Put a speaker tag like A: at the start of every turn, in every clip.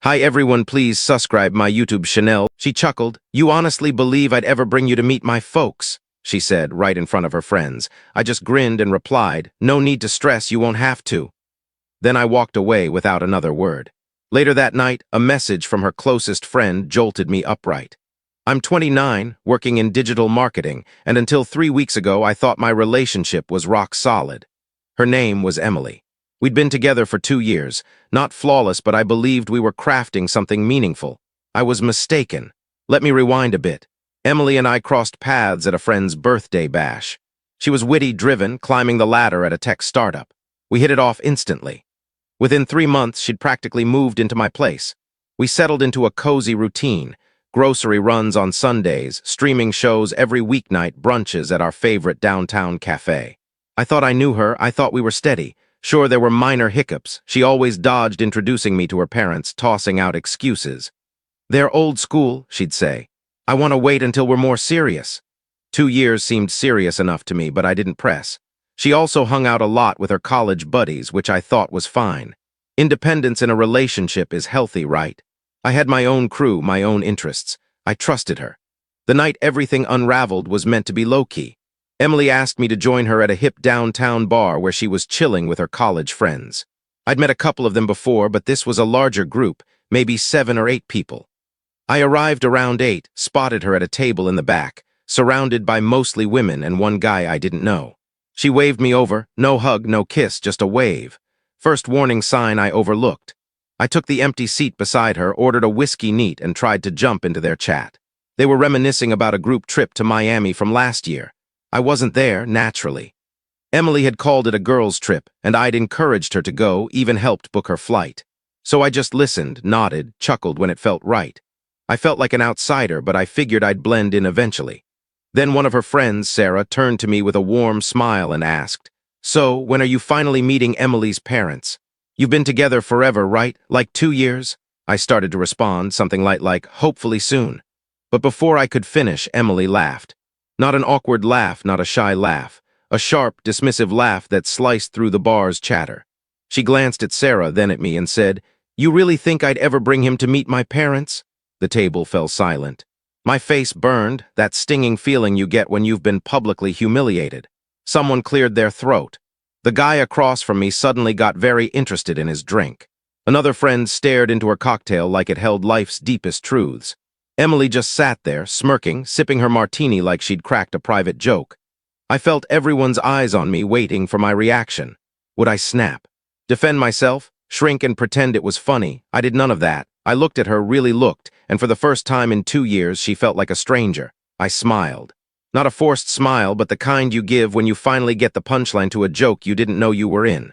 A: Hi everyone, please subscribe my YouTube channel. She chuckled. You honestly believe I'd ever bring you to meet my folks? She said, right in front of her friends. I just grinned and replied, no need to stress, you won't have to. Then I walked away without another word. Later that night, a message from her closest friend jolted me upright. I'm 29, working in digital marketing, and until 3 weeks ago I thought my relationship was rock solid. Her name was Emily. We'd been together for 2 years, not flawless, but I believed we were crafting something meaningful. I was mistaken. Let me rewind a bit. Emily and I crossed paths at a friend's birthday bash. She was witty, driven, climbing the ladder at a tech startup. We hit it off instantly. Within 3 months, she'd practically moved into my place. We settled into a cozy routine, grocery runs on Sundays, streaming shows every weeknight, brunches at our favorite downtown cafe. I thought I knew her, I thought we were steady. Sure, there were minor hiccups. She always dodged introducing me to her parents, tossing out excuses. They're old school, she'd say. I want to wait until we're more serious. 2 years seemed serious enough to me, but I didn't press. She also hung out a lot with her college buddies, which I thought was fine. Independence in a relationship is healthy, right? I had my own crew, my own interests. I trusted her. The night everything unraveled was meant to be low-key. Emily asked me to join her at a hip downtown bar where she was chilling with her college friends. I'd met a couple of them before, but this was a larger group, maybe 7 or 8 people. I arrived around 8, spotted her at a table in the back, surrounded by mostly women and one guy I didn't know. She waved me over, no hug, no kiss, just a wave. First warning sign I overlooked. I took the empty seat beside her, ordered a whiskey neat, and tried to jump into their chat. They were reminiscing about a group trip to Miami from last year. I wasn't there, naturally. Emily had called it a girls' trip, and I'd encouraged her to go, even helped book her flight. So I just listened, nodded, chuckled when it felt right. I felt like an outsider, but I figured I'd blend in eventually. Then one of her friends, Sarah, turned to me with a warm smile and asked, "So, when are you finally meeting Emily's parents? You've been together forever, right? Like 2 years?" I started to respond, something light like, "Hopefully soon." But before I could finish, Emily laughed. Not an awkward laugh, not a shy laugh. A sharp, dismissive laugh that sliced through the bar's chatter. She glanced at Sarah, then at me, and said, "You really think I'd ever bring him to meet my parents?" The table fell silent. My face burned, that stinging feeling you get when you've been publicly humiliated. Someone cleared their throat. The guy across from me suddenly got very interested in his drink. Another friend stared into her cocktail like it held life's deepest truths. Emily just sat there, smirking, sipping her martini like she'd cracked a private joke. I felt everyone's eyes on me, waiting for my reaction. Would I snap? Defend myself? Shrink and pretend it was funny? I did none of that. I looked at her, really looked, and for the first time in 2 years, she felt like a stranger. I smiled. Not a forced smile, but the kind you give when you finally get the punchline to a joke you didn't know you were in.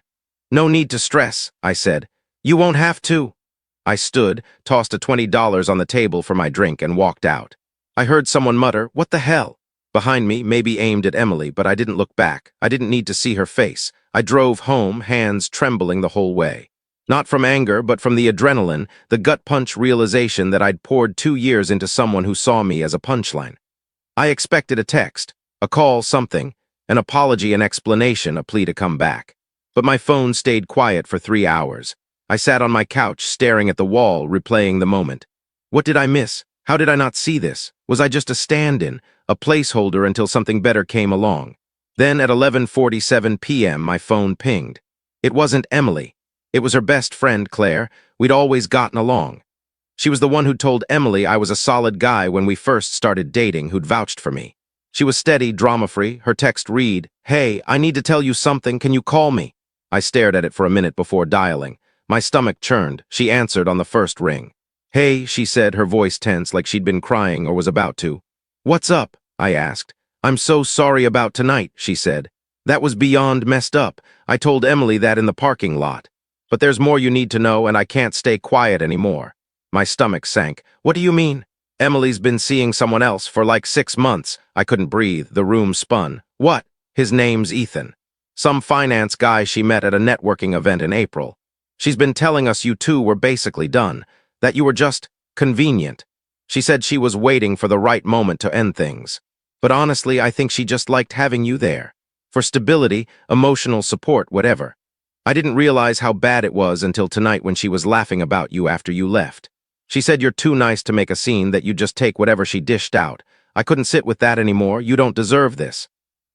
A: "No need to stress," I said. "You won't have to." I stood, tossed a $20 on the table for my drink, and walked out. I heard someone mutter, "What the hell?" Behind me, maybe aimed at Emily, but I didn't look back. I didn't need to see her face. I drove home, hands trembling the whole way. Not from anger, but from the adrenaline, the gut-punch realization that I'd poured 2 years into someone who saw me as a punchline. I expected a text, a call, something, an apology, an explanation, a plea to come back. But my phone stayed quiet for 3 hours. I sat on my couch, staring at the wall, replaying the moment. What did I miss? How did I not see this? Was I just a stand-in, a placeholder until something better came along? Then at 11:47 p.m., my phone pinged. It wasn't Emily. It was her best friend, Claire. We'd always gotten along. She was the one who told Emily I was a solid guy when we first started dating, who'd vouched for me. She was steady, drama-free. Her text read, "Hey, I need to tell you something. Can you call me?" I stared at it for a minute before dialing. My stomach churned. She answered on the first ring. "Hey," she said, her voice tense like she'd been crying or was about to. "What's up?" I asked. "I'm so sorry about tonight," she said. "That was beyond messed up. I told Emily that in the parking lot. But there's more you need to know, and I can't stay quiet anymore." My stomach sank. "What do you mean?" "Emily's been seeing someone else for like 6 months. I couldn't breathe. The room spun. "What?" "His name's Ethan. Some finance guy she met at a networking event in April. She's been telling us you two were basically done, that you were just convenient. She said she was waiting for the right moment to end things. But honestly, I think she just liked having you there. For stability, emotional support, whatever. I didn't realize how bad it was until tonight when she was laughing about you after you left. She said you're too nice to make a scene, that you just take whatever she dished out. I couldn't sit with that anymore. You don't deserve this.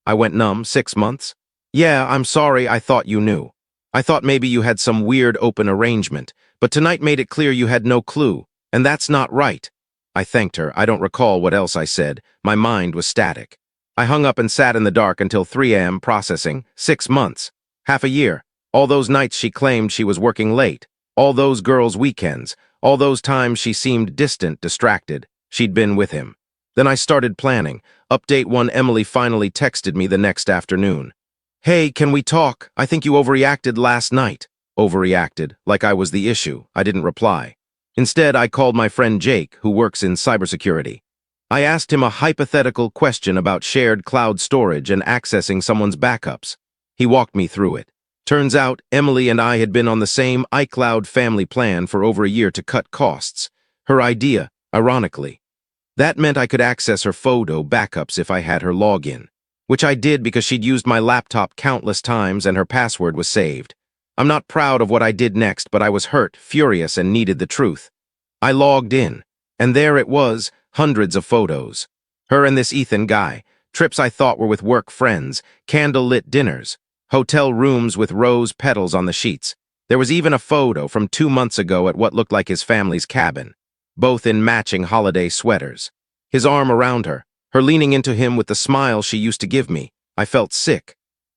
A: I went numb. 6 months? Yeah, I'm sorry. I thought you knew. I thought maybe you had some weird open arrangement, but tonight made it clear you had no clue, and that's not right. I thanked her. I don't recall what else I said. My mind was static. I hung up and sat in the dark until 3 a.m. processing. 6 months. Half a year. All those nights she claimed she was working late. All those girls' weekends. All those times she seemed distant, distracted. She'd been with him. Then I started planning. Update 1. Emily finally texted me the next afternoon. Hey, can we talk? I think you overreacted last night. Overreacted, like I was the issue. I didn't reply. Instead, I called my friend Jake, who works in cybersecurity. I asked him a hypothetical question about shared cloud storage and accessing someone's backups. He walked me through it. Turns out, Emily and I had been on the same iCloud family plan for over a year to cut costs. Her idea, ironically. That meant I could access her photo backups if I had her login, which I did because she'd used my laptop countless times and her password was saved. I'm not proud of what I did next, but I was hurt, furious, and needed the truth. I logged in, and there it was, hundreds of photos. Her and this Ethan guy, trips I thought were with work friends, candle-lit dinners, hotel rooms with rose petals on the sheets. There was even a photo from 2 months ago at what looked like his family's cabin, both in matching holiday sweaters. His arm around her, her leaning into him with the smile she used to give me. I felt sick.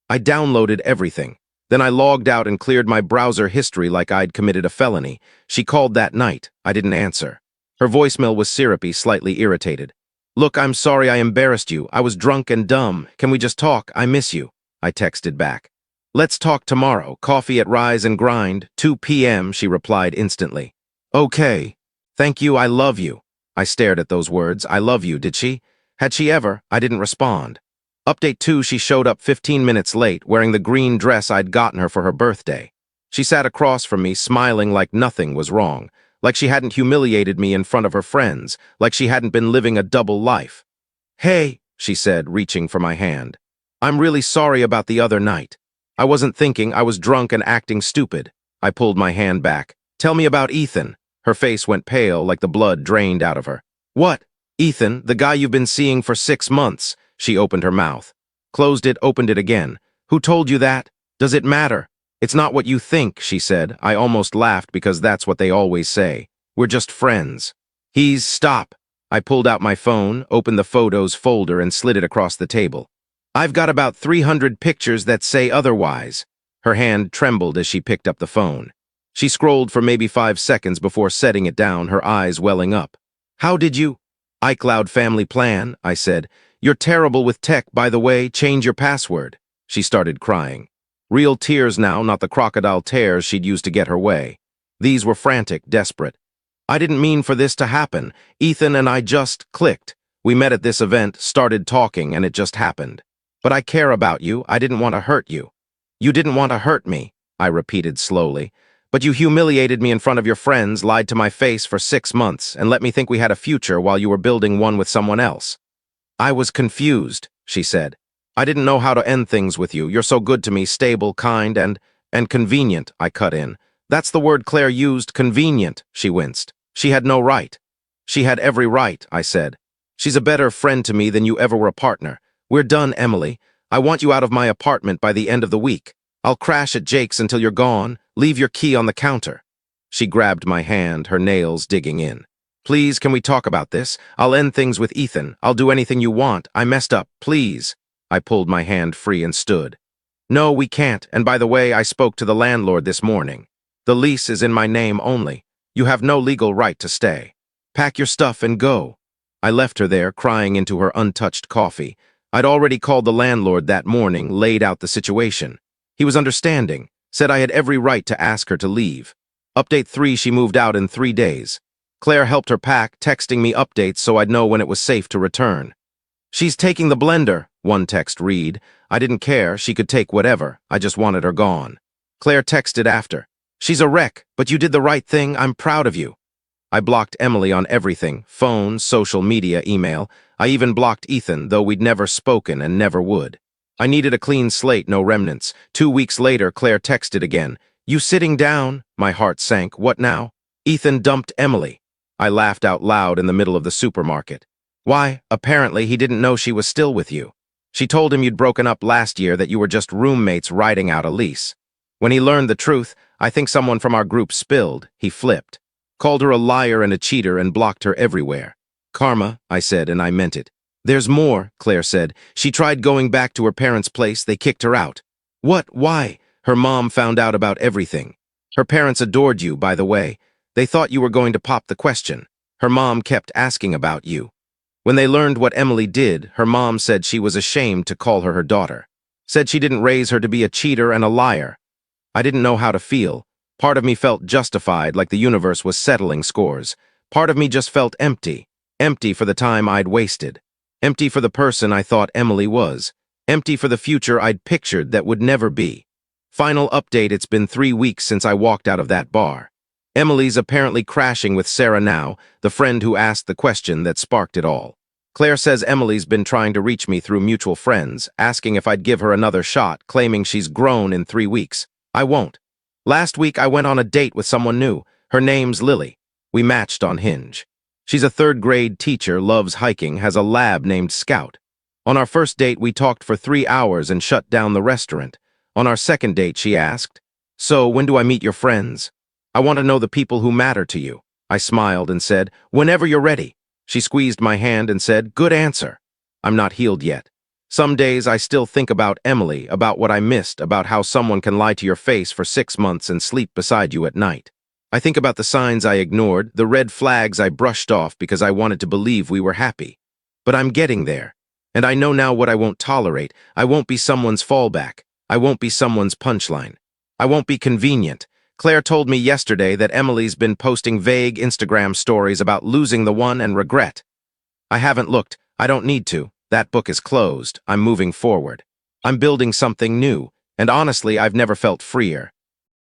A: I downloaded everything. Then I logged out and cleared my browser history like I'd committed a felony. She called that night. I didn't answer. Her voicemail was syrupy, slightly irritated. Look, I'm sorry I embarrassed you. I was drunk and dumb. Can we just talk? I miss you. I texted back. Let's talk tomorrow. Coffee at Rise and Grind, 2 p.m., she replied instantly. Okay. Thank you, I love you. I stared at those words. I love you, did she? Had she ever? I didn't respond. Update 2, she showed up 15 minutes late, wearing the green dress I'd gotten her for her birthday. She sat across from me, smiling like nothing was wrong, like she hadn't humiliated me in front of her friends, like she hadn't been living a double life. Hey, she said, reaching for my hand. I'm really sorry about the other night. I wasn't thinking, I was drunk and acting stupid. I pulled my hand back. Tell me about Ethan. Her face went pale, like the blood drained out of her. What? Ethan, the guy you've been seeing for 6 months. She opened her mouth. Closed it, opened it again. Who told you that? Does it matter? It's not what you think, she said. I almost laughed because that's what they always say. We're just friends. Stop. I pulled out my phone, opened the photos folder and slid it across the table. I've got about 300 pictures that say otherwise. Her hand trembled as she picked up the phone. She scrolled for maybe 5 seconds before setting it down, her eyes welling up. How did you? iCloud family plan, I said. You're terrible with tech, by the way. Change your password. She started crying. Real tears now, not the crocodile tears she'd used to get her way. These were frantic, desperate. I didn't mean for this to happen. Ethan and I just clicked. We met at this event, started talking, and it just happened. But I care about you. I didn't want to hurt you. You didn't want to hurt me, I repeated slowly. But you humiliated me in front of your friends, lied to my face for 6 months, and let me think we had a future while you were building one with someone else. I was confused, she said. I didn't know how to end things with you. You're so good to me, stable, kind, and convenient, I cut in. That's the word Claire used, convenient, she winced. She had no right. She had every right, I said. She's a better friend to me than you ever were a partner. We're done, Emily. I want you out of my apartment by the end of the week. I'll crash at Jake's until you're gone. Leave your key on the counter. She grabbed my hand, her nails digging in. Please, can we talk about this? I'll end things with Ethan. I'll do anything you want. I messed up. Please. I pulled my hand free and stood. No, we can't. And by the way, I spoke to the landlord this morning. The lease is in my name only. You have no legal right to stay. Pack your stuff and go. I left her there, crying into her untouched coffee. I'd already called the landlord that morning, laid out the situation. He was understanding, said I had every right to ask her to leave. Update 3, she moved out in 3 days. Claire helped her pack, texting me updates so I'd know when it was safe to return. She's taking the blender, one text read. I didn't care, she could take whatever, I just wanted her gone. Claire texted after. She's a wreck, but you did the right thing, I'm proud of you. I blocked Emily on everything, phone, social media, email. I even blocked Ethan, though we'd never spoken and never would. I needed a clean slate, no remnants. 2 weeks later, Claire texted again. You sitting down? My heart sank. What now? Ethan dumped Emily. I laughed out loud in the middle of the supermarket. Why, apparently he didn't know she was still with you. She told him you'd broken up last year, that you were just roommates riding out a lease. When he learned the truth, I think someone from our group spilled. He flipped. Called her a liar and a cheater and blocked her everywhere. Karma, I said, and I meant it. There's more, Claire said. She tried going back to her parents' place. They kicked her out. What? Why? Her mom found out about everything. Her parents adored you, by the way. They thought you were going to pop the question. Her mom kept asking about you. When they learned what Emily did, her mom said she was ashamed to call her daughter. Said she didn't raise her to be a cheater and a liar. I didn't know how to feel. Part of me felt justified, like the universe was settling scores. Part of me just felt empty. Empty for the time I'd wasted. Empty for the person I thought Emily was. Empty for the future I'd pictured that would never be. Final update, it's been 3 weeks since I walked out of that bar. Emily's apparently crashing with Sarah now, the friend who asked the question that sparked it all. Claire says Emily's been trying to reach me through mutual friends, asking if I'd give her another shot, claiming she's grown in 3 weeks. I won't. Last week I went on a date with someone new. Her name's Lily. We matched on Hinge. She's a third-grade teacher, loves hiking, has a lab named Scout. On our first date, we talked for 3 hours and shut down the restaurant. On our second date, she asked, "So, when do I meet your friends? I want to know the people who matter to you." I smiled and said, "Whenever you're ready." She squeezed my hand and said, "Good answer." I'm not healed yet. Some days I still think about Emily, about what I missed, about how someone can lie to your face for 6 months and sleep beside you at night. I think about the signs I ignored, the red flags I brushed off because I wanted to believe we were happy. But I'm getting there. And I know now what I won't tolerate. I won't be someone's fallback. I won't be someone's punchline. I won't be convenient. Claire told me yesterday that Emily's been posting vague Instagram stories about losing the one and regret. I haven't looked. I don't need to. That book is closed. I'm moving forward. I'm building something new. And honestly, I've never felt freer.